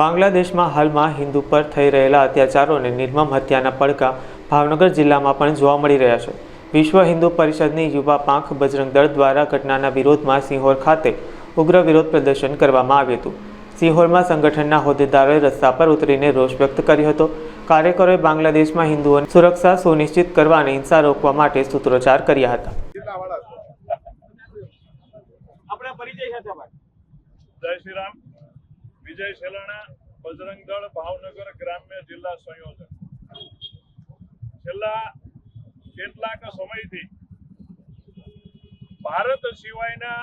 બાંગ્લાદેશમાં હાલમાં હિન્દુ પર થઈ રહેલા અત્યાચારો અને નિર્મમ હત્યાના પડઘા ભાવનગર જિલ્લામાં પણ જોવા મળી રહ્યા છે. વિશ્વ હિન્દુ પરિષદની યુવા પાંખ બજરંગ દળ દ્વારા ઘટનાના વિરોધમાં સિંહોર ખાતે ઉગ્ર વિરોધ પ્રદર્શન કરવામાં આવ્યું હતું. સિંહોરમાં સંગઠનના હોદ્દેદારોએ રસ્તા પર ઉતરીને રોષ વ્યક્ત કર્યો હતો. કાર્યકરોએ બાંગ્લાદેશમાં હિન્દુઓની સુરક્ષા સુનિશ્ચિત કરવા અને હિંસા રોકવા માટે સૂત્રોચ્ચાર કર્યા હતા. જય શ્રી રામ. વિજય સેલાણા, બજરંગ દળ ભાવનગર ગ્રામ્ય જિલ્લા સંયોજક. છેલ્લા કેટલાક સમયથી ભારત સિવાયના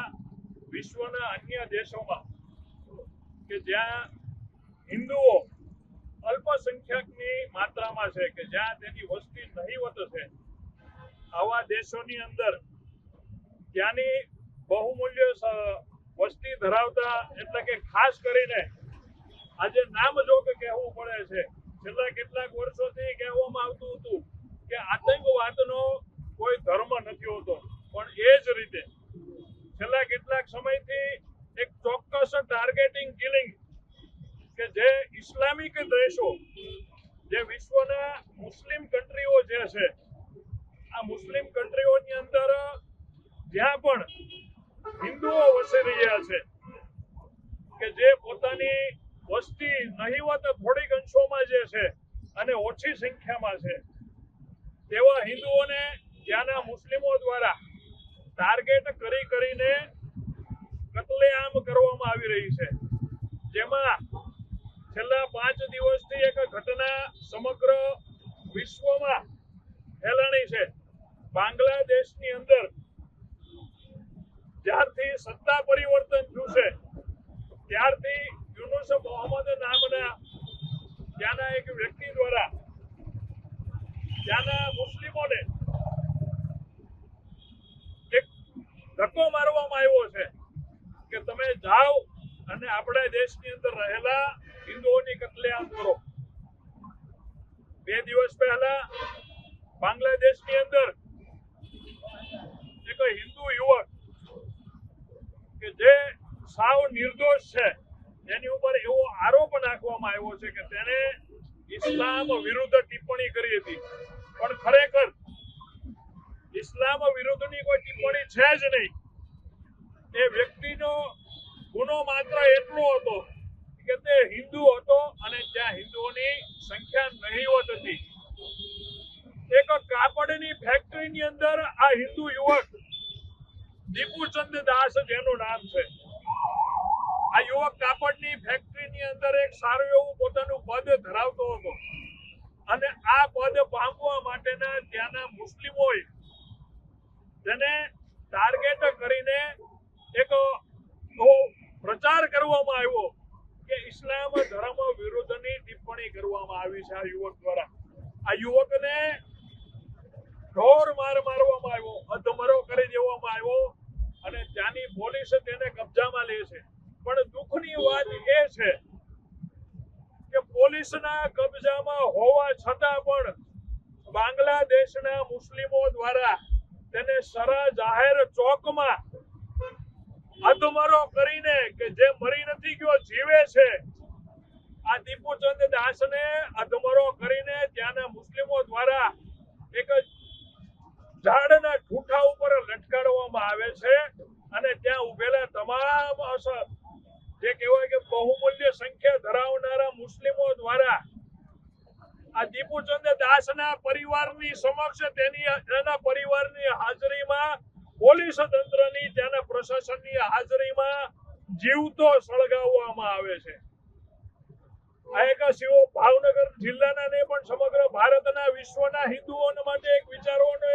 વિશ્વના અન્ય દેશોમાં કે જ્યાં હિન્દુઓ અલ્પસંખ્યકની માત્રામાં છે, કે જ્યાં તેની વસ્તી નહીવત છે, આવા દેશોની અંદર ત્યાંની બહુમૂલ્ય વસ્તી ધરાવતા એટલે કે ખાસ કરીને આજે નામજોગ કહેવું પડે છે. છેલ્લા કેટલાક વર્ષોથી કહેવામાં આવતું હતું કે આતંકવાદનો કોઈ ધર્મ નથી હોતો, પણ એ જ રીતે છેલ્લા કેટલાક સમયથી એક ચોક્કસ ટાર્ગેટિંગ કિલિંગ કે જે ઇસ્લામિક દેશો, જે વિશ્વના મુસ્લિમ કન્ટ્રીઓ જે છે, આ મુસ્લિમ કન્ટ્રીઓની અંદર જ્યાં પણ હિન્દુઓ વસી રહ્યા છે, કે જે પોતાની વસ્તી નહીવત થોડીક અંશોમાં જે છે અને ઓછી સંખ્યામાં છે, તેવા હિન્દુઓને ત્યાંના મુસ્લિમો દ્વારા ટાર્ગેટ કરીને કતલેઆમ કરવામાં આવી રહી છે. જેમાં છેલ્લા 5 દિવસથી એક ઘટના સમગ્ર વિશ્વમાં ફેલાણી છે. બાંગ્લાદેશની અંદર જ્યારથી સત્તા પરિવર્તન થયું છે, ત્યારથી યુનુસ મોહમ્મદ નામના ત્યાંના એક વ્યક્તિ દ્વારા ત્યાંના મુસ્લિમોને એક ધક્કો મારવામાં આવ્યો છે કે તમે જાઓ અને આપણા દેશની અંદર રહેલા હિન્દુઓની કતલેઆમ કરો. 2 દિવસ પહેલા બાંગ્લાદેશની અંદર એક હિન્દુ યુવક કે જે સાવ નિર્દોષ છે, એની ઉપર એવો આરોપ નાખવામાં આવ્યો છે કે તેને ઇસ્લામ વિરુદ્ધ ટિપ્પણી કરી હતી, પણ ખરેખર ઇસ્લામ વિરુદ્ધની કોઈ ટિપ્પણી છે જ નહીં. એ વ્યક્તિનો ગુનો માત્ર એટલો હતો કે તે હિન્દુ હતો અને ત્યાં હિન્દુઓની સંખ્યા નહીવત હતી. એક કાપડની ફેક્ટરીની અંદર આ હિન્દુ યુવક દીપુચંદ દાસ જેનું નામ છે, આ યુવક કાપડની ફેક્ટરીની અંદર એક સારું એવું પોતાનું પદ ધરાવતો હતો અને આ પદ પામવા માટેના ત્યાંના મુસ્લિમોએ તેને ટાર્ગેટ કરીને એક પ્રચાર કરવામાં આવ્યો કે ઇસ્લામ ધર્મ વિરુદ્ધની ટિપ્પણી કરવામાં આવી છે આ યુવક દ્વારા. આ યુવકને ઢોર મારવામાં આવ્યો, અધમરો કરી દેવામાં આવ્યો અને ત્યાંની પોલીસ તેને કબજામાં લે છે. પણ દુઃખની વાત એ છે કે પોલીસના કબજામાં હોવા છતાં પણ બાંગ્લાદેશના મુસ્લિમો દ્વારા તેને સરા જાહેર ચોકમાં અધમરો કરીને, કે જે મરી નથી ગયો, જીવે છે, આ દીપુચંદ દાસને અધમરો કરીને ત્યાંના મુસ્લિમો દ્વારા એક ઝાડના ઠૂઠા ઉપર લટકાડવામાં આવે છે અને ત્યાં ઉભેલા તમામ જે કહેવાય કે બહુમૂલ્ય સંખ્યા ધરાવનારા મુસ્લિમો દ્વારા આ દીપુચંદ દાસના પરિવારની સમક્ષ તેના પરિવારની હાજરીમાં, પોલીસ તંત્રની, ત્યાંના પ્રશાસનની હાજરીમાં જીવતો સળગાવવામાં આવે છે. આ એક ભાવનગર જિલ્લાના ને પણ સમગ્ર ભારતના વિશ્વના હિન્દુઓ માટે એક વિચારવાનો